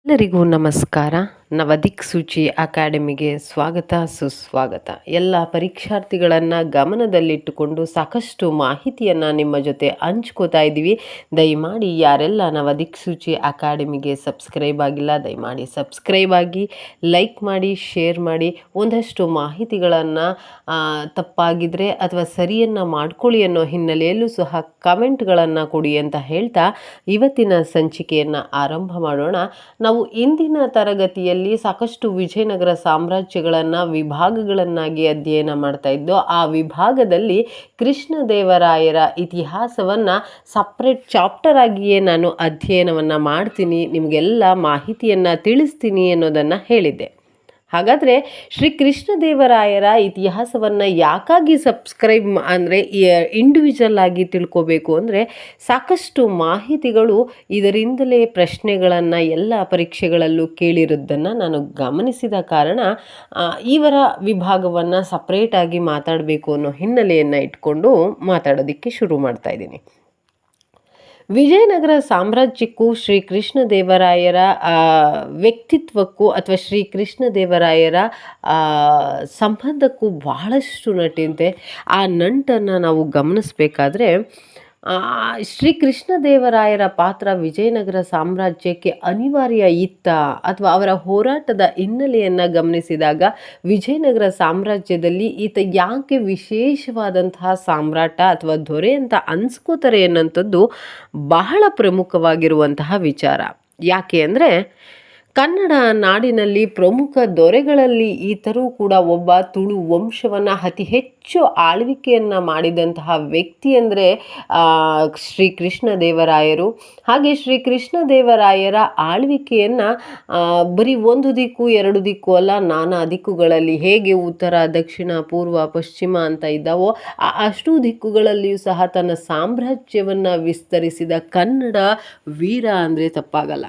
ಎಲ್ಲರಿಗೂ ನಮಸ್ಕಾರ. ನವದಿಕ್ಸೂಚಿ ಅಕಾಡೆಮಿಗೆ ಸ್ವಾಗತ ಸುಸ್ವಾಗತ. ಎಲ್ಲ ಪರೀಕ್ಷಾರ್ಥಿಗಳನ್ನು ಗಮನದಲ್ಲಿಟ್ಟುಕೊಂಡು ಸಾಕಷ್ಟು ಮಾಹಿತಿಯನ್ನು ನಿಮ್ಮ ಜೊತೆ ಹಂಚ್ಕೋತಾ ಇದ್ದೀವಿ. ದಯಮಾಡಿ ಯಾರೆಲ್ಲ ನವದಿಕ್ಸೂಚಿ ಅಕಾಡೆಮಿಗೆ ಸಬ್ಸ್ಕ್ರೈಬ್ ಆಗಿಲ್ಲ ದಯಮಾಡಿ ಸಬ್ಸ್ಕ್ರೈಬ್ ಆಗಿ, ಲೈಕ್ ಮಾಡಿ, ಶೇರ್ ಮಾಡಿ. ಒಂದಷ್ಟು ಮಾಹಿತಿಗಳನ್ನು ತಪ್ಪಾಗಿದ್ದರೆ ಅಥವಾ ಸರಿಯನ್ನು ಮಾಡ್ಕೊಳ್ಳಿ ಅನ್ನೋ ಹಿನ್ನೆಲೆಯಲ್ಲೂ ಸಹ ಕಮೆಂಟ್ಗಳನ್ನು ಕೊಡಿ ಅಂತ ಹೇಳ್ತಾ ಇವತ್ತಿನ ಸಂಚಿಕೆಯನ್ನು ಆರಂಭ ಮಾಡೋಣ. ನಾವು ಇಂದಿನ ತರಗತಿಯಲ್ಲಿ ಸಾಕಷ್ಟು ವಿಜಯನಗರ ಸಾಮ್ರಾಜ್ಯಗಳನ್ನು ವಿಭಾಗಗಳನ್ನಾಗಿ ಅಧ್ಯಯನ ಮಾಡ್ತಾ ಇದ್ದೋ. ಆ ವಿಭಾಗದಲ್ಲಿ ಕೃಷ್ಣದೇವರಾಯರ ಇತಿಹಾಸವನ್ನು ಸಪ್ರೇಟ್ ಚಾಪ್ಟರ್ ಆಗಿಯೇ ನಾನು ಅಧ್ಯಯನವನ್ನು ಮಾಡ್ತೀನಿ, ನಿಮಗೆಲ್ಲ ಮಾಹಿತಿಯನ್ನು ತಿಳಿಸ್ತೀನಿ ಅನ್ನೋದನ್ನು ಹೇಳಿದ್ದೆ. ಹಾಗಾದರೆ ಶ್ರೀ ಕೃಷ್ಣದೇವರಾಯರ ಇತಿಹಾಸವನ್ನು ಯಾಕಾಗಿ ಸಬ್ಸ್ಕ್ರೈಬ್ ಅಂದರೆ ಇಂಡಿವಿಜುವಲ್ ಆಗಿ ತಿಳ್ಕೋಬೇಕು ಅಂದರೆ ಸಾಕಷ್ಟು ಮಾಹಿತಿಗಳು ಇದರಿಂದಲೇ ಪ್ರಶ್ನೆಗಳನ್ನು ಎಲ್ಲ ಪರೀಕ್ಷೆಗಳಲ್ಲೂ ಕೇಳಿರೋದನ್ನು ನಾನು ಗಮನಿಸಿದ ಕಾರಣ ಇವರ ವಿಭಾಗವನ್ನು ಸಪ್ರೇಟಾಗಿ ಮಾತಾಡಬೇಕು ಅನ್ನೋ ಹಿನ್ನೆಲೆಯನ್ನು ಇಟ್ಕೊಂಡು ಮಾತಾಡೋದಕ್ಕೆ ಶುರು ಮಾಡ್ತಾ ಇದ್ದೀನಿ. ವಿಜಯನಗರ ಸಾಮ್ರಾಜ್ಯಕ್ಕೂ ಶ್ರೀ ಕೃಷ್ಣದೇವರಾಯರ ವ್ಯಕ್ತಿತ್ವಕ್ಕೂ ಅಥವಾ ಶ್ರೀ ಕೃಷ್ಣದೇವರಾಯರ ಸಂಬಂಧಕ್ಕೂ ಬಹಳಷ್ಟು ನಟಿಂತೆ. ಆ ನಂಟನ್ನು ನಾವು ಗಮನಿಸಬೇಕಾದ್ರೆ ಶ್ರೀ ಕೃಷ್ಣದೇವರಾಯರ ಪಾತ್ರ ವಿಜಯನಗರ ಸಾಮ್ರಾಜ್ಯಕ್ಕೆ ಅನಿವಾರ್ಯ ಇತ್ತ ಅಥವಾ ಅವರ ಹೋರಾಟದ ಹಿನ್ನೆಲೆಯನ್ನು ಗಮನಿಸಿದಾಗ ವಿಜಯನಗರ ಸಾಮ್ರಾಜ್ಯದಲ್ಲಿ ಈತ ಯಾಕೆ ವಿಶೇಷವಾದಂತಹ ಸಾಮ್ರಾಟ ಅಥವಾ ದೊರೆ ಅಂತ ಅನ್ಸ್ಕೋತಾರೆ ಅನ್ನೋಂಥದ್ದು ಬಹಳ ಪ್ರಮುಖವಾಗಿರುವಂತಹ ವಿಚಾರ. ಯಾಕೆ ಅಂದರೆ ಕನ್ನಡ ನಾಡಿನಲ್ಲಿ ಪ್ರಮುಖ ದೊರೆಗಳಲ್ಲಿ ಈತರೂ ಕೂಡ ಒಬ್ಬ. ತುಳು ವಂಶವನ್ನು ಅತಿ ಹೆಚ್ಚು ಆಳ್ವಿಕೆಯನ್ನು ಮಾಡಿದಂತಹ ವ್ಯಕ್ತಿ ಅಂದರೆ ಶ್ರೀ ಕೃಷ್ಣದೇವರಾಯರು. ಹಾಗೆ ಶ್ರೀ ಕೃಷ್ಣದೇವರಾಯರ ಆಳ್ವಿಕೆಯನ್ನು ಬರೀ ಒಂದು ದಿಕ್ಕು ಎರಡು ದಿಕ್ಕು ಅಲ್ಲ, ನಾನಾ ದಿಕ್ಕುಗಳಲ್ಲಿ ಹೇಗೆ ಉತ್ತರ, ದಕ್ಷಿಣ, ಪೂರ್ವ, ಪಶ್ಚಿಮ ಅಂತ ಇದ್ದಾವೋ ಅಷ್ಟೂ ದಿಕ್ಕುಗಳಲ್ಲಿಯೂ ಸಹ ತನ್ನ ಸಾಮ್ರಾಜ್ಯವನ್ನು ವಿಸ್ತರಿಸಿದ ಕನ್ನಡ ವೀರ ಅಂದರೆ ತಪ್ಪಾಗಲ್ಲ.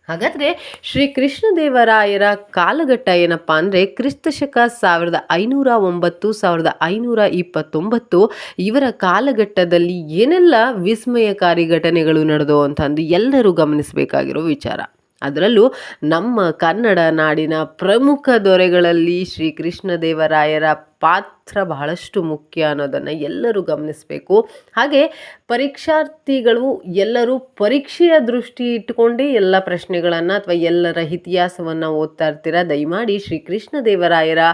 ಹಾಗಾದರೆ ಶ್ರೀ ಕೃಷ್ಣದೇವರಾಯರ ಕಾಲಘಟ್ಟ ಏನಪ್ಪ ಅಂದರೆ ಕ್ರಿಸ್ತಶಕ 1509 1529 ಇವರ ಕಾಲಘಟ್ಟದಲ್ಲಿ ಏನೆಲ್ಲ ವಿಸ್ಮಯಕಾರಿ ಘಟನೆಗಳು ನಡೆದೋ ಅಂತಂದು ಎಲ್ಲರೂ ಗಮನಿಸಬೇಕಾಗಿರೋ ವಿಚಾರ. ಅದರಲ್ಲೂ ನಮ್ಮ ಕನ್ನಡ ನಾಡಿನ ಪ್ರಮುಖ ದೊರೆಗಳಲ್ಲಿ ಶ್ರೀ ಕೃಷ್ಣದೇವರಾಯರ ಪಾತ್ರ ಬಹಳಷ್ಟು ಮುಖ್ಯ ಅನ್ನೋದನ್ನು ಎಲ್ಲರೂ ಗಮನಿಸಬೇಕು. ಹಾಗೆ ಪರೀಕ್ಷಾರ್ಥಿಗಳು ಎಲ್ಲರೂ ಪರೀಕ್ಷೆಯ ದೃಷ್ಟಿ ಇಟ್ಟುಕೊಂಡೇ ಎಲ್ಲ ಪ್ರಶ್ನೆಗಳನ್ನು ಅಥವಾ ಎಲ್ಲರ ಇತಿಹಾಸವನ್ನು ಓದ್ತಾ ಇರ್ತೀರ. ದಯಮಾಡಿ ಶ್ರೀ ಕೃಷ್ಣದೇವರಾಯರ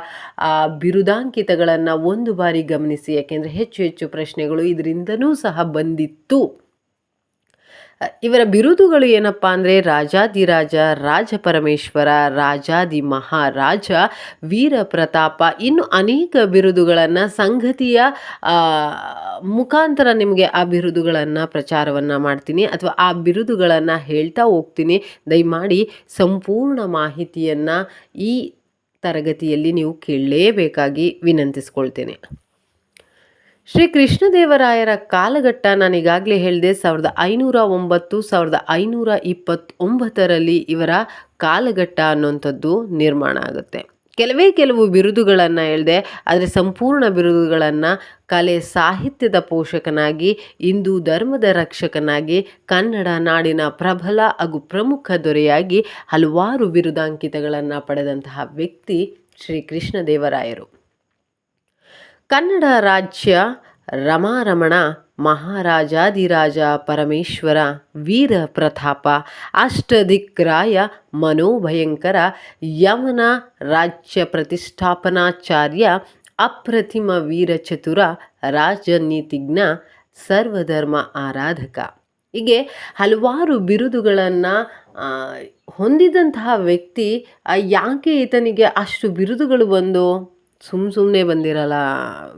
ಬಿರುದಾಂಕಿತಗಳನ್ನು ಒಂದು ಬಾರಿ ಗಮನಿಸಿ, ಯಾಕೆಂದರೆ ಹೆಚ್ಚು ಹೆಚ್ಚು ಪ್ರಶ್ನೆಗಳು ಇದರಿಂದನೂ ಸಹ ಬಂದಿತ್ತು. ಇವರ ಬಿರುದುಗಳು ಏನಪ್ಪ ಅಂದರೆ ರಾಜಾದಿರಾಜ, ರಾಜ ಪರಮೇಶ್ವರ, ರಾಜಾದಿ ಮಹಾರಾಜ, ವೀರ ಪ್ರತಾಪ, ಇನ್ನು ಅನೇಕ ಬಿರುದುಗಳನ್ನು ಸಂಗತಿಯ ಮುಖಾಂತರ ನಿಮಗೆ ಆ ಬಿರುದುಗಳನ್ನು ಪ್ರಚಾರವನ್ನು ಮಾಡ್ತೀನಿ ಅಥವಾ ಆ ಬಿರುದುಗಳನ್ನು ಹೇಳ್ತಾ ಹೋಗ್ತೀನಿ. ದಯಮಾಡಿ ಸಂಪೂರ್ಣ ಮಾಹಿತಿಯನ್ನು ಈ ತರಗತಿಯಲ್ಲಿ ನೀವು ಕೇಳಲೇಬೇಕಾಗಿ ವಿನಂತಿಸ್ಕೊಳ್ತೇನೆ. ಶ್ರೀ ಕೃಷ್ಣದೇವರಾಯರ ಕಾಲಘಟ್ಟ ನಾನು ಈಗಾಗಲೇ ಹೇಳಿದೆ 1509 1529 ಇವರ ಕಾಲಘಟ್ಟ ಅನ್ನುವಂಥದ್ದು ನಿರ್ಮಾಣ ಆಗುತ್ತೆ. ಕೆಲವು ಬಿರುದುಗಳನ್ನು ಹೇಳಿದೆ, ಆದರೆ ಸಂಪೂರ್ಣ ಬಿರುದುಗಳನ್ನು ಕಲೆ ಸಾಹಿತ್ಯದ ಪೋಷಕನಾಗಿ, ಹಿಂದೂ ಧರ್ಮದ ರಕ್ಷಕನಾಗಿ, ಕನ್ನಡ ನಾಡಿನ ಪ್ರಬಲ ಹಾಗೂ ಪ್ರಮುಖ ದೊರೆಯಾಗಿ ಹಲವಾರು ಬಿರುದಾಂಕಿತಗಳನ್ನು ಪಡೆದಂತಹ ವ್ಯಕ್ತಿ ಶ್ರೀ ಕೃಷ್ಣದೇವರಾಯರು. ಕನ್ನಡ ರಾಜ್ಯ ರಮಾರಮಣ, ಮಹಾರಾಜಾದಿರಾಜ ಪರಮೇಶ್ವರ, ವೀರ ಪ್ರತಾಪ, ಅಷ್ಟದಿಕ್ರಾಯ, ಮನೋಭಯಂಕರ, ಯಮನ ರಾಜ್ಯ ಪ್ರತಿಷ್ಠಾಪನಾಚಾರ್ಯ, ಅಪ್ರತಿಮ ವೀರಚತುರ, ರಾಜನೀತಿಜ್ಞ, ಸರ್ವಧರ್ಮ ಆರಾಧಕ. ಹೀಗೆ ಹಲವಾರು ಬಿರುದುಗಳನ್ನು ಹೊಂದಿದಂತಹ ವ್ಯಕ್ತಿ. ಯಾಕೆ ಈತನಿಗೆ ಅಷ್ಟು ಬಿರುದುಗಳು ಬಂದು ಸುಮ್ಮನೆ ಬಂದಿರಲ್ಲ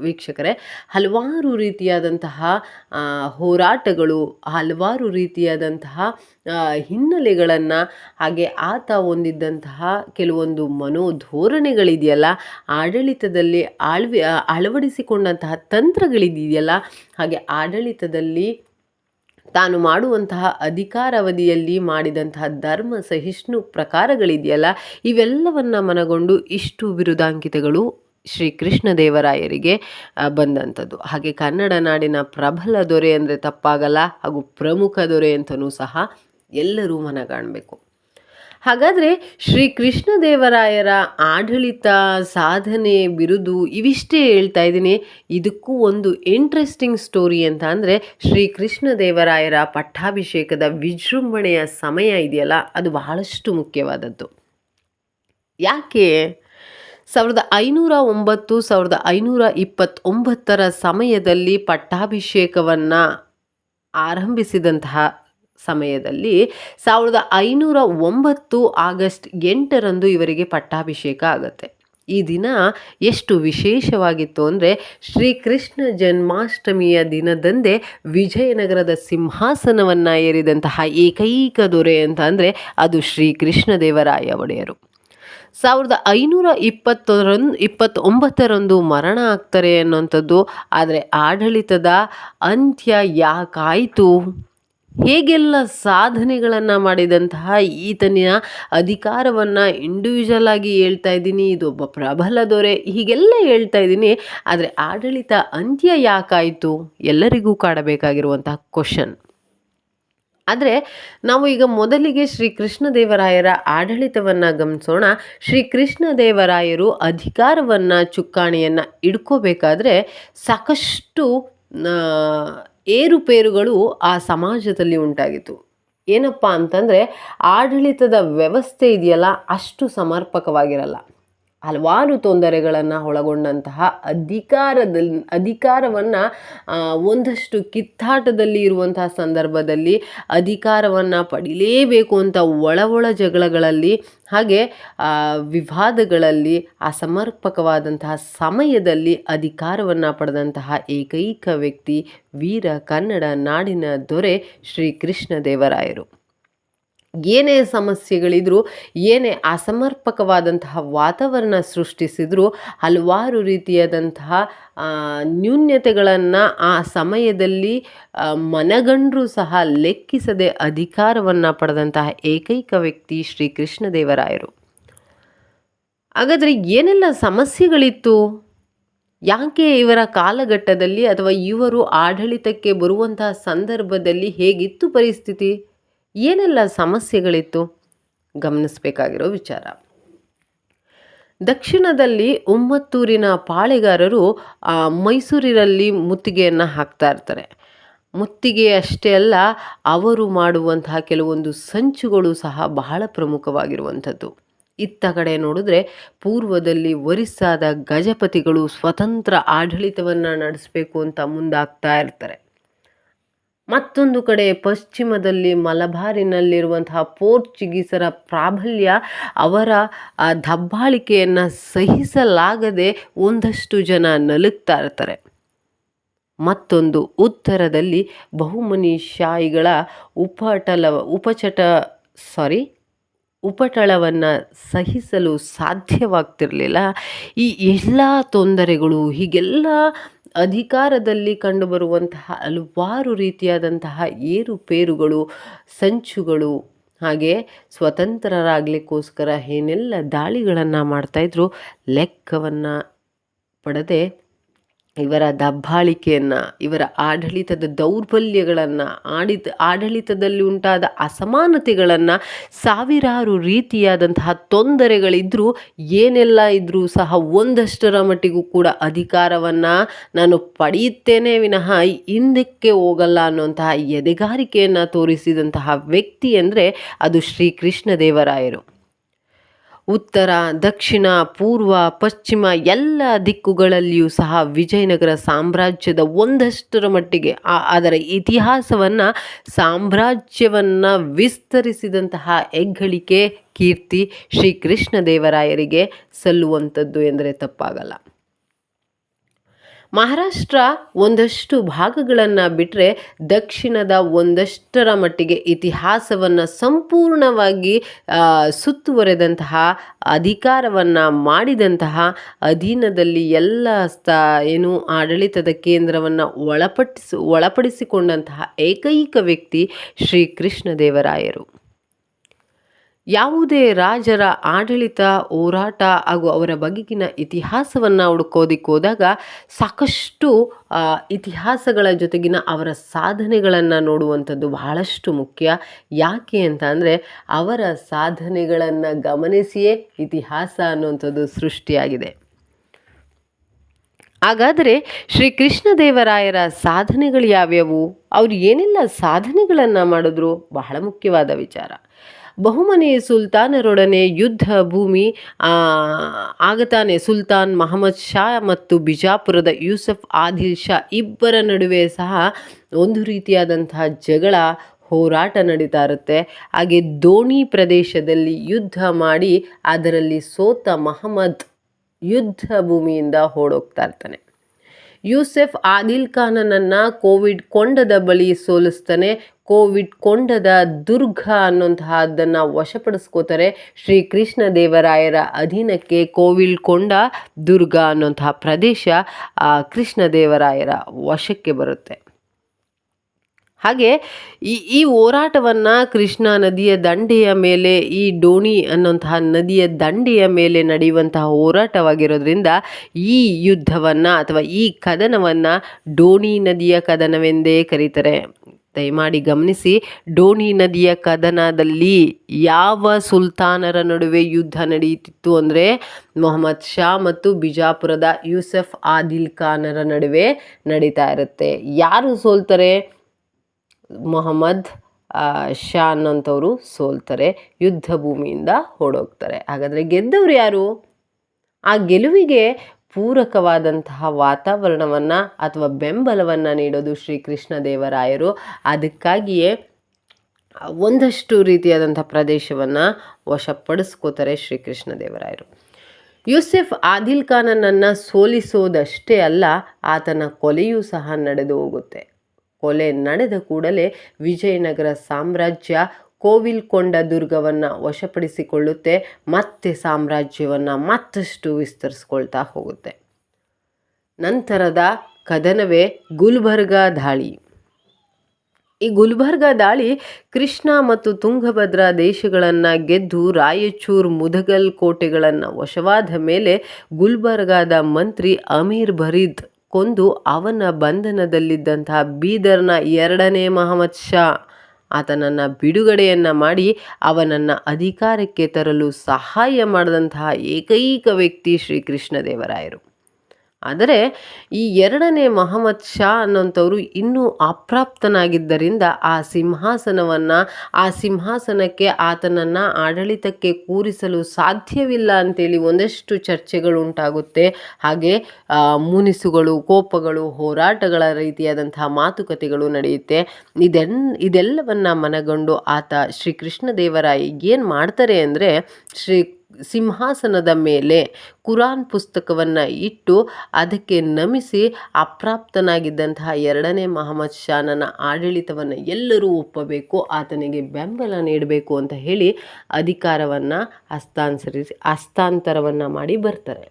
ವೀಕ್ಷಕರೇ. ಹಲವಾರು ರೀತಿಯಾದಂತಹ ಹೋರಾಟಗಳು, ಹಲವಾರು ರೀತಿಯಾದಂತಹ ಹಿನ್ನೆಲೆಗಳನ್ನು, ಹಾಗೆ ಆತ ಹೊಂದಿದ್ದಂತಹ ಕೆಲವೊಂದು ಮನೋಧೋರಣೆಗಳಿದೆಯಲ್ಲ, ಆಡಳಿತದಲ್ಲಿ ಅಳವಡಿಸಿಕೊಂಡಂತಹ ತಂತ್ರಗಳಿದೆಯಲ್ಲ, ಹಾಗೆ ಆಡಳಿತದಲ್ಲಿ ತಾನು ಮಾಡುವಂತಹ ಅಧಿಕಾರಾವಧಿಯಲ್ಲಿ ಮಾಡಿದಂತಹ ಧರ್ಮ ಸಹಿಷ್ಣು ಪ್ರಕಾರಗಳಿದೆಯಲ್ಲ, ಇವೆಲ್ಲವನ್ನು ಮನಗೊಂಡು ಇಷ್ಟು ಬಿರುದಾಂಕಿತಗಳು ಶ್ರೀ ಕೃಷ್ಣದೇವರಾಯರಿಗೆ ಬಂದಂಥದ್ದು. ಹಾಗೆ ಕನ್ನಡ ನಾಡಿನ ಪ್ರಬಲ ದೊರೆ ಅಂದರೆ ತಪ್ಪಾಗಲ್ಲ, ಹಾಗೂ ಪ್ರಮುಖ ದೊರೆ ಅಂತಲೂ ಸಹ ಎಲ್ಲರೂ ಮನಗಾಣಬೇಕು. ಹಾಗಾದರೆ ಶ್ರೀ ಕೃಷ್ಣದೇವರಾಯರ ಆಡಳಿತ, ಸಾಧನೆ, ಬಿರುದು ಇವಿಷ್ಟೇ ಹೇಳ್ತಾ ಇದ್ದೀನಿ. ಇದಕ್ಕೂ ಒಂದು ಇಂಟ್ರೆಸ್ಟಿಂಗ್ ಸ್ಟೋರಿ ಅಂತ ಅಂದರೆ ಶ್ರೀ ಕೃಷ್ಣದೇವರಾಯರ ಪಟ್ಟಾಭಿಷೇಕದ ವಿಜೃಂಭಣೆಯ ಸಮಯ ಇದೆಯಲ್ಲ, ಅದು ಬಹಳಷ್ಟು ಮುಖ್ಯವಾದದ್ದು. ಯಾಕೆ 1509 1529 ಸಮಯದಲ್ಲಿ ಪಟ್ಟಾಭಿಷೇಕವನ್ನು ಆರಂಭಿಸಿದಂತಹ ಸಮಯದಲ್ಲಿ 1509 ಆಗಸ್ಟ್ 8ರಂದು ಇವರಿಗೆ ಪಟ್ಟಾಭಿಷೇಕ ಆಗುತ್ತೆ. ಈ ದಿನ ಎಷ್ಟು ವಿಶೇಷವಾಗಿತ್ತು ಅಂದರೆ ಶ್ರೀಕೃಷ್ಣ ಜನ್ಮಾಷ್ಟಮಿಯ ದಿನದಂದೇ ವಿಜಯನಗರದ ಸಿಂಹಾಸನವನ್ನು ಏರಿದಂತಹ ಏಕೈಕ ದೊರೆ ಅಂತ ಅಂದರೆ ಅದು ಶ್ರೀಕೃಷ್ಣದೇವರಾಯ ಒಡೆಯರು. 1529ರಂದು ಮರಣ ಆಗ್ತಾರೆ ಅನ್ನುವಂಥದ್ದು. ಆದರೆ ಆಡಳಿತದ ಅಂತ್ಯ ಯಾಕಾಯಿತು? ಹೇಗೆಲ್ಲ ಸಾಧನೆಗಳನ್ನು ಮಾಡಿದಂತಹ ಈತನ ಅಧಿಕಾರವನ್ನು ಇಂಡಿವಿಜುವಲ್ ಆಗಿ ಹೇಳ್ತಾ ಇದ್ದೀನಿ, ಇದೊಬ್ಬ ಪ್ರಬಲ ದೊರೆ ಹೀಗೆಲ್ಲ ಹೇಳ್ತಾ ಇದ್ದೀನಿ. ಆದರೆ ಆಡಳಿತ ಅಂತ್ಯ ಯಾಕಾಯಿತು? ಎಲ್ಲರಿಗೂ ಕಾಡಬೇಕಾಗಿರುವಂತಹ ಕ್ವಶನ್. ಆದರೆ ನಾವು ಈಗ ಮೊದಲಿಗೆ ಶ್ರೀ ಕೃಷ್ಣದೇವರಾಯರ ಆಡಳಿತವನ್ನು ಗಮನಿಸೋಣ. ಶ್ರೀ ಕೃಷ್ಣದೇವರಾಯರು ಅಧಿಕಾರವನ್ನು, ಚುಕ್ಕಾಣಿಯನ್ನು ಹಿಡ್ಕೋಬೇಕಾದ್ರೆ ಸಾಕಷ್ಟು ಏರುಪೇರುಗಳು ಆ ಸಮಾಜದಲ್ಲಿ ಉಂಟಾಗಿತ್ತು. ಏನಪ್ಪ ಅಂತಂದರೆ ಆಡಳಿತದ ವ್ಯವಸ್ಥೆ ಇದೆಯಲ್ಲ ಅಷ್ಟು ಸಮರ್ಪಕವಾಗಿರಲ್ಲ. ಹಲವಾರು ತೊಂದರೆಗಳನ್ನು ಒಳಗೊಂಡಂತಹ ಅಧಿಕಾರವನ್ನು ಒಂದಷ್ಟು ಕಿತ್ತಾಟದಲ್ಲಿ ಇರುವಂತಹ ಸಂದರ್ಭದಲ್ಲಿ ಅಧಿಕಾರವನ್ನು ಪಡಿಲೇಬೇಕು ಅಂತ ಒಳ ಜಗಳಗಳಲ್ಲಿ ಹಾಗೆ ವಿವಾದಗಳಲ್ಲಿ ಅಸಮರ್ಪಕವಾದಂತಹ ಸಮಯದಲ್ಲಿ ಅಧಿಕಾರವನ್ನು ಪಡೆದಂತಹ ಏಕೈಕ ವ್ಯಕ್ತಿ ವೀರ ಕನ್ನಡ ನಾಡಿನ ದೊರೆ ಶ್ರೀ ಕೃಷ್ಣದೇವರಾಯರು. ಏನೇ ಸಮಸ್ಯೆಗಳಿದ್ರು, ಏನೇ ಅಸಮರ್ಪಕವಾದಂತಹ ವಾತಾವರಣ ಸೃಷ್ಟಿಸಿದ್ರು, ಹಲವಾರು ರೀತಿಯಾದಂತಹ ನ್ಯೂನ್ಯತೆಗಳನ್ನು ಆ ಸಮಯದಲ್ಲಿ ಮನಗಂಡರೂ ಸಹ ಲೆಕ್ಕಿಸದೆ ಅಧಿಕಾರವನ್ನು ಪಡೆದಂತಹ ಏಕೈಕ ವ್ಯಕ್ತಿ ಶ್ರೀ ಕೃಷ್ಣದೇವರಾಯರು. ಹಾಗಾದರೆ ಏನೆಲ್ಲ ಸಮಸ್ಯೆಗಳಿತ್ತು? ಯಾಕೆ ಇವರ ಕಾಲಘಟ್ಟದಲ್ಲಿ ಅಥವಾ ಇವರು ಆಡಳಿತಕ್ಕೆ ಬರುವಂತಹ ಸಂದರ್ಭದಲ್ಲಿ ಹೇಗಿತ್ತು ಪರಿಸ್ಥಿತಿ? ಏನೆಲ್ಲ ಸಮಸ್ಯೆಗಳಿತ್ತು? ಗಮನಿಸಬೇಕಾಗಿರೋ ವಿಚಾರ. ದಕ್ಷಿಣದಲ್ಲಿ ಉಮ್ಮತ್ತೂರಿನ ಪಾಳೆಗಾರರು ಮೈಸೂರಿನಲ್ಲಿ ಮುತ್ತಿಗೆಯನ್ನು ಹಾಕ್ತಾ ಇರ್ತಾರೆ. ಮುತ್ತಿಗೆ ಅಷ್ಟೇ ಅಲ್ಲ, ಅವರು ಮಾಡುವಂತಹ ಕೆಲವೊಂದು ಸಂಚುಗಳು ಸಹ ಬಹಳ ಪ್ರಮುಖವಾಗಿರುವಂಥದ್ದು. ಇತ್ತ ಕಡೆ ನೋಡಿದ್ರೆ ಪೂರ್ವದಲ್ಲಿ ಒರಿಸ್ಸಾದ ಗಜಪತಿಗಳು ಸ್ವತಂತ್ರ ಆಡಳಿತವನ್ನು ನಡೆಸಬೇಕು ಅಂತ ಮುಂದಾಗ್ತಾ ಇರ್ತಾರೆ. ಮತ್ತೊಂದು ಕಡೆ ಪಶ್ಚಿಮದಲ್ಲಿ ಮಲಬಾರಿನಲ್ಲಿರುವಂತಹ ಪೋರ್ಚುಗೀಸರ ಪ್ರಾಬಲ್ಯ, ಅವರ ದಬ್ಬಾಳಿಕೆಯನ್ನು ಸಹಿಸಲಾಗದೆ ಒಂದಷ್ಟು ಜನ ನಲುಗ್ತಾ ಇರ್ತಾರೆ. ಮತ್ತೊಂದು ಉತ್ತರದಲ್ಲಿ ಬಹುಮನಿಶಾಹಿಗಳ ಉಪಟಳವನ್ನು ಸಹಿಸಲು ಸಾಧ್ಯವಾಗ್ತಿರಲಿಲ್ಲ. ಈ ಎಲ್ಲ ತೊಂದರೆಗಳು, ಹೀಗೆಲ್ಲ ಅಧಿಕಾರದಲ್ಲಿ ಕಂಡುಬರುವಂತಹ ಹಲವಾರು ರೀತಿಯಾದಂತಹ ಏರುಪೇರುಗಳು, ಸಂಚುಗಳು, ಹಾಗೆ ಸ್ವತಂತ್ರರಾಗಲಿಕ್ಕೋಸ್ಕರ ಏನೆಲ್ಲ ದಾಳಿಗಳನ್ನು ಮಾಡ್ತಾಯಿದ್ರು ಲೆಕ್ಕವನ್ನು ಪಡೆದೆ ಇವರ ದಬ್ಬಾಳಿಕೆಯನ್ನು, ಇವರ ಆಡಳಿತದ ದೌರ್ಬಲ್ಯಗಳನ್ನು, ಆಡಳಿತದಲ್ಲಿ ಉಂಟಾದ ಅಸಮಾನತೆಗಳನ್ನು, ಸಾವಿರಾರು ರೀತಿಯಾದಂತಹ ತೊಂದರೆಗಳಿದ್ದರೂ ಏನೆಲ್ಲ ಇದ್ದರೂ ಸಹ ಒಂದಷ್ಟರ ಮಟ್ಟಿಗೂ ಕೂಡ ಅಧಿಕಾರವನ್ನು ನಾನು ಪಡೆಯುತ್ತೇನೆ ವಿನಃ ಹಿಂದಕ್ಕೆ ಹೋಗಲ್ಲ ಅನ್ನುವಂತಹ ಎದೆಗಾರಿಕೆಯನ್ನು ತೋರಿಸಿದಂತಹ ವ್ಯಕ್ತಿ ಅಂದರೆ ಅದು ಶ್ರೀ ಕೃಷ್ಣದೇವರಾಯರು. ಉತ್ತರ, ದಕ್ಷಿಣ, ಪೂರ್ವ, ಪಶ್ಚಿಮ ಎಲ್ಲ ದಿಕ್ಕುಗಳಲ್ಲಿಯೂ ಸಹ ವಿಜಯನಗರ ಸಾಮ್ರಾಜ್ಯದ ಒಂದಷ್ಟರ ಮಟ್ಟಿಗೆ ಅದರ ಇತಿಹಾಸವನ್ನು, ಸಾಮ್ರಾಜ್ಯವನ್ನು ವಿಸ್ತರಿಸಿದಂತಹ ಹೆಗ್ಗಳಿಕೆ, ಕೀರ್ತಿ ಶ್ರೀ ಕೃಷ್ಣದೇವರಾಯರಿಗೆ ಸಲ್ಲುವಂಥದ್ದು ಎಂದರೆ ತಪ್ಪಾಗಲ್ಲ. ಮಹಾರಾಷ್ಟ್ರ ಒಂದಷ್ಟು ಭಾಗಗಳನ್ನು ಬಿಟ್ಟರೆ ದಕ್ಷಿಣದ ಒಂದಷ್ಟರ ಮಟ್ಟಿಗೆ ಇತಿಹಾಸವನ್ನು ಸಂಪೂರ್ಣವಾಗಿ ಸುತ್ತುವರೆದಂತಹ, ಅಧಿಕಾರವನ್ನು ಮಾಡಿದಂತಹ, ಅಧೀನದಲ್ಲಿ ಎಲ್ಲ ಆಡಳಿತದ ಕೇಂದ್ರವನ್ನು ಒಳಪಡಿಸಿಕೊಂಡಂತಹ ಏಕೈಕ ವ್ಯಕ್ತಿ ಶ್ರೀ ಕೃಷ್ಣದೇವರಾಯರು. ಯಾವುದೇ ರಾಜರ ಆಡಳಿತ, ಹೋರಾಟ ಹಾಗೂ ಅವರ ಬಗೆಗಿನ ಇತಿಹಾಸವನ್ನು ಹುಡುಕೋದಿಕ್ಕೆ ಹೋದಾಗ ಸಾಕಷ್ಟು ಇತಿಹಾಸಗಳ ಜೊತೆಗಿನ ಅವರ ಸಾಧನೆಗಳನ್ನು ನೋಡುವಂಥದ್ದು ಬಹಳಷ್ಟು ಮುಖ್ಯ. ಯಾಕೆ ಅಂತ ಅಂದರೆ ಅವರ ಸಾಧನೆಗಳನ್ನು ಗಮನಿಸಿಯೇ ಇತಿಹಾಸ ಅನ್ನುವಂಥದ್ದು ಸೃಷ್ಟಿಯಾಗಿದೆ. ಹಾಗಾದರೆ ಶ್ರೀ ಕೃಷ್ಣದೇವರಾಯರ ಸಾಧನೆಗಳು ಯಾವ್ಯಾವು? ಅವರು ಏನೆಲ್ಲ ಸಾಧನೆಗಳನ್ನು ಮಾಡಿದ್ರು? ಬಹಳ ಮುಖ್ಯವಾದ ವಿಚಾರ. ಬಹುಮನಿ ಸುಲ್ತಾನರೊಡನೆ ಯುದ್ಧ ಭೂಮಿ ಆಗತಾನೆ ಸುಲ್ತಾನ್ ಮಹಮ್ಮದ್ ಶಾ ಮತ್ತು ಬಿಜಾಪುರದ ಯೂಸಫ್ ಆದಿಲ್ ಶಾ ಇಬ್ಬರ ನಡುವೆ ಸಹ ಒಂದು ರೀತಿಯಾದಂತಹ ಜಗಳ ಹೋರಾಟ ನಡೀತಾ ಇರುತ್ತೆ. ಹಾಗೆ ದೋಣಿ ಪ್ರದೇಶದಲ್ಲಿ ಯುದ್ಧ ಮಾಡಿ ಅದರಲ್ಲಿ ಸೋತ ಮಹಮ್ಮದ್ ಯುದ್ಧ ಭೂಮಿಯಿಂದ ಓಡೋಗ್ತಾ ಇರ್ತಾನೆ. ಯೂಸೆಫ್ ಆದಿಲ್ ಖಾನನನ್ನು ಕೋವಿಡ್ ಕೊಂಡದ ಬಳಿ ಸೋಲಿಸ್ತಾನೆ. ಕೋವಿಡ್ ಕೊಂಡದ ದುರ್ಗ ಅನ್ನುವಂತಹದ್ದನ್ನು ವಶಪಡಿಸ್ಕೋತಾರೆ. ಶ್ರೀ ಕೃಷ್ಣದೇವರಾಯರ ಅಧೀನಕ್ಕೆ ಕೋವಿಲ್ ಕೊಂಡ ದುರ್ಗ ಅನ್ನುವಂತಹ ಪ್ರದೇಶ ಕೃಷ್ಣದೇವರಾಯರ ವಶಕ್ಕೆ ಬರುತ್ತೆ. ಹಾಗೆ ಈ ಹೋರಾಟವನ್ನು ಕೃಷ್ಣ ನದಿಯ ದಂಡೆಯ ಮೇಲೆ, ಈ ಡೋಣಿ ಅನ್ನುವಂತಹ ನದಿಯ ದಂಡೆಯ ಮೇಲೆ ನಡೆಯುವಂತಹ ಹೋರಾಟವಾಗಿರೋದ್ರಿಂದ ಈ ಯುದ್ಧವನ್ನು ಅಥವಾ ಈ ಕದನವನ್ನು ಡೋಣಿ ನದಿಯ ಕದನವೆಂದೇ ಕರೀತಾರೆ. ದಯಮಾಡಿ ಗಮನಿಸಿ, ಡೋಣಿ ನದಿಯ ಕದನದಲ್ಲಿ ಯಾವ ಸುಲ್ತಾನರ ನಡುವೆ ಯುದ್ಧ ನಡೆಯುತ್ತಿತ್ತು ಅಂದರೆ ಮೊಹಮ್ಮದ್ ಶಾ ಮತ್ತು ಬಿಜಾಪುರದ ಯೂಸಫ್ ಆದಿಲ್ ಖಾನರ ನಡುವೆ ನಡೀತಾ ಇರುತ್ತೆ. ಯಾರು ಸೋಲ್ತಾರೆ? ಮೊಹಮ್ಮದ್ ಶಾ ಅನ್ನೋಂಥವ್ರು ಸೋಲ್ತಾರೆ, ಯುದ್ಧ ಭೂಮಿಯಿಂದ ಓಡೋಗ್ತಾರೆ. ಹಾಗಾದರೆ ಗೆದ್ದವರು ಯಾರು? ಆ ಗೆಲುವಿಗೆ ಪೂರಕವಾದಂತಹ ವಾತಾವರಣವನ್ನು ಅಥವಾ ಬೆಂಬಲವನ್ನು ನೀಡೋದು ಶ್ರೀ ಕೃಷ್ಣದೇವರಾಯರು. ಅದಕ್ಕಾಗಿಯೇ ಒಂದಷ್ಟು ರೀತಿಯಾದಂಥ ಪ್ರದೇಶವನ್ನು ವಶಪಡಿಸ್ಕೋತಾರೆ ಶ್ರೀ ಕೃಷ್ಣದೇವರಾಯರು. ಯೂಸೆಫ್ ಆದಿಲ್ ಖಾನನನ್ನು ಸೋಲಿಸೋದಷ್ಟೇ ಅಲ್ಲ, ಆತನ ಕೊಲೆಯೂ ಸಹ ನಡೆದು ಹೋಗುತ್ತೆ. ಕೊಲೆ ನಡೆದ ಕೂಡಲೇ ವಿಜಯನಗರ ಸಾಮ್ರಾಜ್ಯ ಕೋವಿಲ್ಕೊಂಡ ದುರ್ಗವನ್ನು ವಶಪಡಿಸಿಕೊಳ್ಳುತ್ತೆ. ಮತ್ತೆ ಸಾಮ್ರಾಜ್ಯವನ್ನು ಮತ್ತಷ್ಟು ವಿಸ್ತರಿಸ್ಕೊಳ್ತಾ ಹೋಗುತ್ತೆ. ನಂತರದ ಕದನವೇ ಗುಲ್ಬರ್ಗಾ ದಾಳಿ. ಈ ಗುಲ್ಬರ್ಗಾ ದಾಳಿ ಕೃಷ್ಣ ಮತ್ತು ತುಂಗಭದ್ರಾ ದೇಶಗಳನ್ನು ಗೆದ್ದು ರಾಯಚೂರು, ಮುದಗಲ್ ಕೋಟೆಗಳನ್ನು ವಶವಾದ ಮೇಲೆ ಗುಲ್ಬರ್ಗಾದ ಮಂತ್ರಿ ಅಮೀರ್ ಬರೀದ್ ಕೊಂದು ಅವನ ಬಂಧನದಲ್ಲಿದ್ದಂತಹ ಬೀದರ್ನ 2ನೇ ಮಹಮ್ಮದ್ ಶಾ ಆತನನ್ನು ಬಿಡುಗಡೆಯನ್ನು ಮಾಡಿ ಅವನನ್ನು ಅಧಿಕಾರಕ್ಕೆ ತರಲು ಸಹಾಯ ಮಾಡಿದಂತಹ ಏಕೈಕ ವ್ಯಕ್ತಿ ಶ್ರೀ ಕೃಷ್ಣದೇವರಾಯರು. ಆದರೆ ಈ 2ನೇ ಮಹಮ್ಮದ್ ಶಾ ಅನ್ನೋಂಥವ್ರು ಇನ್ನೂ ಅಪ್ರಾಪ್ತನಾಗಿದ್ದರಿಂದ ಆ ಸಿಂಹಾಸನಕ್ಕೆ ಆತನನ್ನು ಆಡಳಿತಕ್ಕೆ ಕೂರಿಸಲು ಸಾಧ್ಯವಿಲ್ಲ ಅಂತೇಳಿ ಒಂದಷ್ಟು ಚರ್ಚೆಗಳು ಉಂಟಾಗುತ್ತೆ. ಹಾಗೆ ಮುನಿಸುಗಳು, ಕೋಪಗಳು, ಹೋರಾಟಗಳ ರೀತಿಯಾದಂತಹ ಮಾತುಕತೆಗಳು ನಡೆಯುತ್ತೆ. ಇದೆಲ್ಲವನ್ನು ಮನಗಂಡು ಆತ ಶ್ರೀ ಕೃಷ್ಣದೇವರಾಯ ಏನು ಮಾಡ್ತಾರೆ ಅಂದರೆ, ಸಿಂಹಾಸನದ ಮೇಲೆ ಕುರಾನ್ ಪುಸ್ತಕವನ್ನು ಇಟ್ಟು ಅದಕ್ಕೆ ನಮಿಸಿ ಅಪ್ರಾಪ್ತನಾಗಿದ್ದಂತಹ 2ನೇ ಮಹಮ್ಮದ್ ಶಾನನ ಆಡಳಿತವನ್ನು ಎಲ್ಲರೂ ಒಪ್ಪಬೇಕು, ಆತನಿಗೆ ಬೆಂಬಲ ನೀಡಬೇಕು ಅಂತ ಹೇಳಿ ಅಧಿಕಾರವನ್ನು ಹಸ್ತಾಂತರವನ್ನು ಮಾಡಿ ಬರ್ತಾರೆ.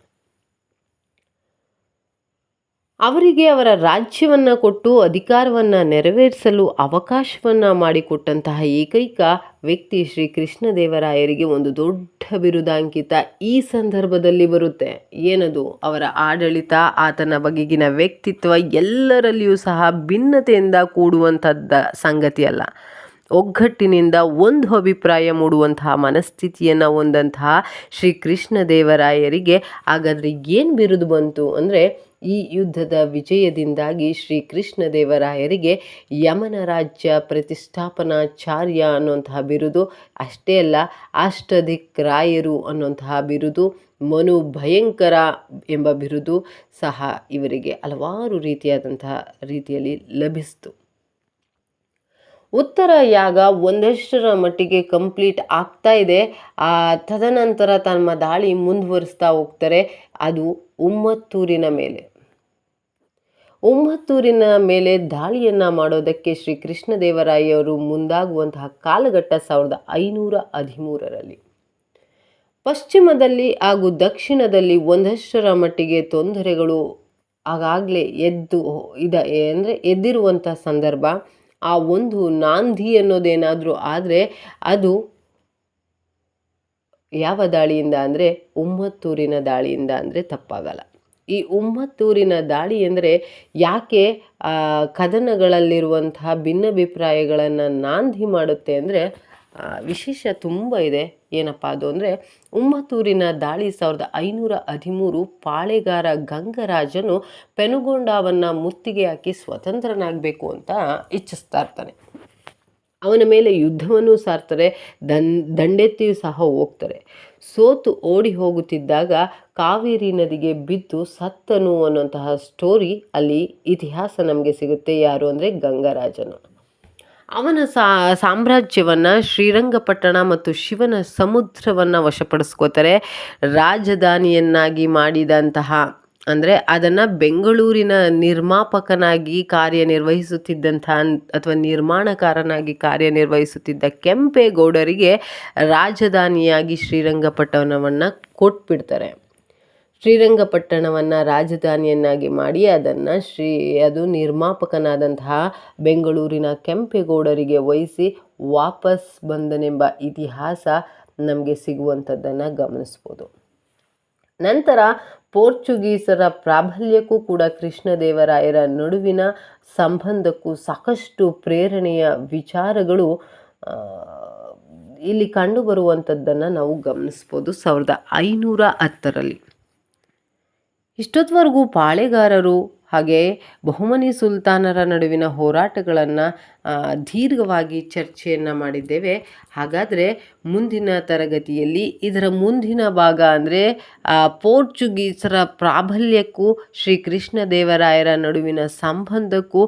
ಅವರಿಗೆ ಅವರ ರಾಜ್ಯವನ್ನು ಕೊಟ್ಟು ಅಧಿಕಾರವನ್ನು ನೆರವೇರಿಸಲು ಅವಕಾಶವನ್ನು ಮಾಡಿಕೊಟ್ಟಂತಹ ಏಕೈಕ ವ್ಯಕ್ತಿ ಶ್ರೀ ಕೃಷ್ಣದೇವರಾಯರಿಗೆ ಒಂದು ದೊಡ್ಡ ಬಿರುದಾಂಕಿತ ಈ ಸಂದರ್ಭದಲ್ಲಿ ಬರುತ್ತೆ. ಏನದು? ಅವರ ಆಡಳಿತ, ಆತನ ಬಗೆಗಿನ ವ್ಯಕ್ತಿತ್ವ ಎಲ್ಲರಲ್ಲಿಯೂ ಸಹ ಭಿನ್ನತೆಯಿಂದ ಕೂಡುವಂಥದ್ದ ಸಂಗತಿಯಲ್ಲ. ಒಗ್ಗಟ್ಟಿನಿಂದ ಒಂದು ಅಭಿಪ್ರಾಯ ಮೂಡುವಂತಹ ಮನಸ್ಥಿತಿಯನ್ನು ಹೊಂದಂತಹ ಶ್ರೀ ಕೃಷ್ಣದೇವರಾಯರಿಗೆ ಹಾಗಾದರೆ ಏನು ಬಿರುದು ಬಂತು ಅಂದರೆ, ಈ ಯುದ್ಧದ ವಿಜಯದಿಂದಾಗಿ ಶ್ರೀ ಕೃಷ್ಣದೇವರಾಯರಿಗೆ ಯಮನ ರಾಜ್ಯ ಪ್ರತಿಷ್ಠಾಪನಾಚಾರ್ಯ ಅನ್ನುವಂತಹ ಬಿರುದು, ಅಷ್ಟೇ ಅಲ್ಲ ಅಷ್ಟದಿಕ್ ರಾಯರು ಅನ್ನುವಂತಹ ಬಿರುದು, ಮನು ಭಯಂಕರ ಎಂಬ ಬಿರುದು ಸಹ ಇವರಿಗೆ ಹಲವಾರು ರೀತಿಯಲ್ಲಿ ಲಭಿಸಿತು. ಉತ್ತರ ಯಾಗ ಒಂದಷ್ಟರ ಮಟ್ಟಿಗೆ ಕಂಪ್ಲೀಟ್ ಆಗ್ತಾ ಇದೆ. ತದನಂತರ ತಮ್ಮ ದಾಳಿ ಮುಂದುವರಿಸ್ತಾ ಹೋಗ್ತಾರೆ. ಅದು ಉಮ್ಮತ್ತೂರಿನ ಮೇಲೆ ದಾಳಿಯನ್ನು ಮಾಡೋದಕ್ಕೆ ಶ್ರೀ ಕೃಷ್ಣದೇವರಾಯರು ಮುಂದಾಗುವಂತಹ ಕಾಲಘಟ್ಟ 1513ರಲ್ಲಿ. ಪಶ್ಚಿಮದಲ್ಲಿ ಹಾಗೂ ದಕ್ಷಿಣದಲ್ಲಿ ಒಂದಷ್ಟರ ಮಟ್ಟಿಗೆ ತೊಂದರೆಗಳು ಆಗಾಗಲೇ ಎದ್ದಿರುವಂಥ ಸಂದರ್ಭ. ಆ ಒಂದು ನಾಂದಿ ಅನ್ನೋದೇನಾದರೂ ಆದರೆ ಅದು ಯಾವ ದಾಳಿಯಿಂದ ಅಂದರೆ ಉಮ್ಮತ್ತೂರಿನ ದಾಳಿಯಿಂದ ಅಂದರೆ ತಪ್ಪಾಗಲ್ಲ. ಈ ಉಮ್ಮತ್ತೂರಿನ ದಾಳಿ ಅಂದರೆ ಯಾಕೆ ಕದನಗಳಲ್ಲಿರುವಂತಹ ಭಿನ್ನಾಭಿಪ್ರಾಯಗಳನ್ನು ನಾಂದಿ ಮಾಡುತ್ತೆ ಅಂದರೆ ವಿಶೇಷ ತುಂಬ ಇದೆ. ಏನಪ್ಪ ಅದು ಅಂದರೆ ಉಮ್ಮತ್ತೂರಿನ ದಾಳಿ 1513 ಪಾಳೆಗಾರ ಗಂಗರಾಜನು ಪೆನುಗೊಂಡವನ್ನು ಮುತ್ತಿಗೆ ಹಾಕಿ ಸ್ವತಂತ್ರನಾಗಬೇಕು ಅಂತ ಇಚ್ಛಿಸ್ತಾ ಇರ್ತಾನೆ. ಅವನ ಮೇಲೆ ಯುದ್ಧವನ್ನು ಸಾರ್ತಾರೆ, ದಂಡೆತ್ತಿಯೂ ಸಹ ಹೋಗ್ತಾರೆ. ಸೋತು ಓಡಿ ಹೋಗುತ್ತಿದ್ದಾಗ ಕಾವೇರಿ ನದಿಗೆ ಬಿದ್ದು ಸತ್ತನು ಅನ್ನುವಂತಹ ಸ್ಟೋರಿ ಅಲ್ಲಿ ಇತಿಹಾಸ ನಮಗೆ ಸಿಗುತ್ತೆ. ಯಾರು ಅಂದರೆ ಗಂಗರಾಜನು. ಅವನ ಸಾಮ್ರಾಜ್ಯವನ್ನು ಶ್ರೀರಂಗಪಟ್ಟಣ ಮತ್ತು ಶಿವನ ಸಮುದ್ರವನ್ನು ವಶಪಡಿಸ್ಕೋತಾರೆ. ರಾಜಧಾನಿಯನ್ನಾಗಿ ಮಾಡಿದಂತಹ ಅಂದರೆ ಅದನ್ನು ಬೆಂಗಳೂರಿನ ನಿರ್ಮಾಪಕನಾಗಿ ಕಾರ್ಯನಿರ್ವಹಿಸುತ್ತಿದ್ದಂತಹ ಅಥವಾ ನಿರ್ಮಾಣಕಾರನಾಗಿ ಕಾರ್ಯನಿರ್ವಹಿಸುತ್ತಿದ್ದ ಕೆಂಪೇಗೌಡರಿಗೆ ರಾಜಧಾನಿಯಾಗಿ ಶ್ರೀರಂಗಪಟ್ಟಣವನ್ನು ಕೊಟ್ಬಿಡ್ತಾರೆ. ಶ್ರೀರಂಗಪಟ್ಟಣವನ್ನು ರಾಜಧಾನಿಯನ್ನಾಗಿ ಮಾಡಿ ಅದು ನಿರ್ಮಾಪಕನಾದಂತಹ ಬೆಂಗಳೂರಿನ ಕೆಂಪೇಗೌಡರಿಗೆ ವಹಿಸಿ ವಾಪಸ್ ಬಂದನೆಂಬ ಇತಿಹಾಸ ನಮಗೆ ಸಿಗುವಂಥದ್ದನ್ನು ಗಮನಿಸ್ಬೋದು. ನಂತರ ಪೋರ್ಚುಗೀಸರ ಪ್ರಾಬಲ್ಯಕ್ಕೂ ಕೂಡ ಕೃಷ್ಣದೇವರಾಯರ ನಡುವಿನ ಸಂಬಂಧಕ್ಕೂ ಸಾಕಷ್ಟು ಪ್ರೇರಣೆಯ ವಿಚಾರಗಳು ಇಲ್ಲಿ ಕಂಡುಬರುವಂಥದ್ದನ್ನು ನಾವು ಗಮನಿಸ್ಬೋದು. 1510ರಲ್ಲಿ ಇಷ್ಟೊತ್ತವರೆಗೂ ಪಾಳೆಗಾರರು ಹಾಗೆ ಬಹುಮನಿ ಸುಲ್ತಾನರ ನಡುವಿನ ಹೋರಾಟಗಳನ್ನು ದೀರ್ಘವಾಗಿ ಚರ್ಚೆಯನ್ನು ಮಾಡಿದ್ದೇವೆ. ಹಾಗಾದರೆ ಮುಂದಿನ ತರಗತಿಯಲ್ಲಿ ಇದರ ಮುಂದಿನ ಭಾಗ ಅಂದರೆ ಪೋರ್ಚುಗೀಸರ ಪ್ರಾಬಲ್ಯಕ್ಕೂ ಶ್ರೀ ಕೃಷ್ಣದೇವರಾಯರ ನಡುವಿನ ಸಂಬಂಧಕ್ಕೂ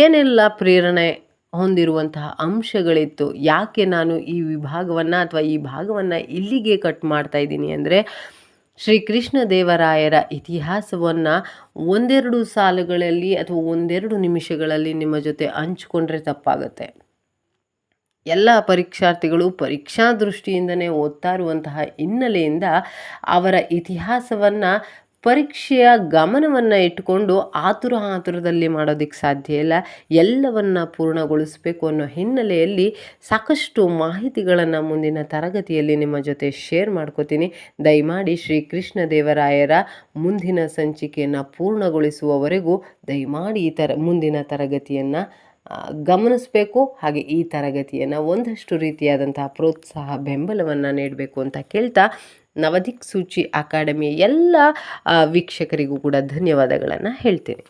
ಏನೆಲ್ಲ ಪ್ರೇರಣೆ ಹೊಂದಿರುವಂತಹ ಅಂಶಗಳಿತ್ತು, ಯಾಕೆ ನಾನು ಈ ವಿಭಾಗವನ್ನು ಅಥವಾ ಈ ಭಾಗವನ್ನು ಇಲ್ಲಿಗೆ ಕಟ್ ಮಾಡ್ತಾ ಇದ್ದೀನಿ ಅಂದರೆ ಶ್ರೀ ಕೃಷ್ಣದೇವರಾಯರ ಇತಿಹಾಸವನ್ನು ಒಂದೆರಡು ಸಾಲುಗಳಲ್ಲಿ ಅಥವಾ ಒಂದೆರಡು ನಿಮಿಷಗಳಲ್ಲಿ ನಿಮ್ಮ ಜೊತೆ ಹಂಚಿಕೊಂಡ್ರೆ ತಪ್ಪಾಗುತ್ತೆ. ಎಲ್ಲ ಪರೀಕ್ಷಾರ್ಥಿಗಳು ಪರೀಕ್ಷಾ ದೃಷ್ಟಿಯಿಂದನೇ ಓದ್ತಾ ಇರುವಂತಹ ಹಿನ್ನೆಲೆಯಿಂದ ಅವರ ಇತಿಹಾಸವನ್ನು ಪರೀಕ್ಷೆಯ ಗಮನವನ್ನು ಇಟ್ಟುಕೊಂಡು ಆತುರದಲ್ಲಿ ಮಾಡೋದಕ್ಕೆ ಸಾಧ್ಯ ಇಲ್ಲ. ಎಲ್ಲವನ್ನು ಪೂರ್ಣಗೊಳಿಸಬೇಕು ಅನ್ನೋ ಹಿನ್ನೆಲೆಯಲ್ಲಿ ಸಾಕಷ್ಟು ಮಾಹಿತಿಗಳನ್ನು ಮುಂದಿನ ತರಗತಿಯಲ್ಲಿ ನಿಮ್ಮ ಜೊತೆ ಶೇರ್ ಮಾಡ್ಕೋತೀನಿ. ದಯಮಾಡಿ ಶ್ರೀ ಕೃಷ್ಣದೇವರಾಯರ ಮುಂದಿನ ಸಂಚಿಕೆಯನ್ನು ಪೂರ್ಣಗೊಳಿಸುವವರೆಗೂ ದಯಮಾಡಿ ಮುಂದಿನ ತರಗತಿಯನ್ನು ಗಮನಿಸಬೇಕು. ಹಾಗೆ ಈ ತರಗತಿಯನ್ನು ಒಂದಷ್ಟು ರೀತಿಯಾದಂತಹ ಪ್ರೋತ್ಸಾಹ ಬೆಂಬಲವನ್ನು ನೀಡಬೇಕು ಅಂತ ಕೇಳ್ತಾ ನವದಿಕ್ಸೂಚಿ ಅಕಾಡೆಮಿಯ ಎಲ್ಲ ವೀಕ್ಷಕರಿಗೂ ಕೂಡ ಧನ್ಯವಾದಗಳನ್ನು ಹೇಳ್ತೀನಿ.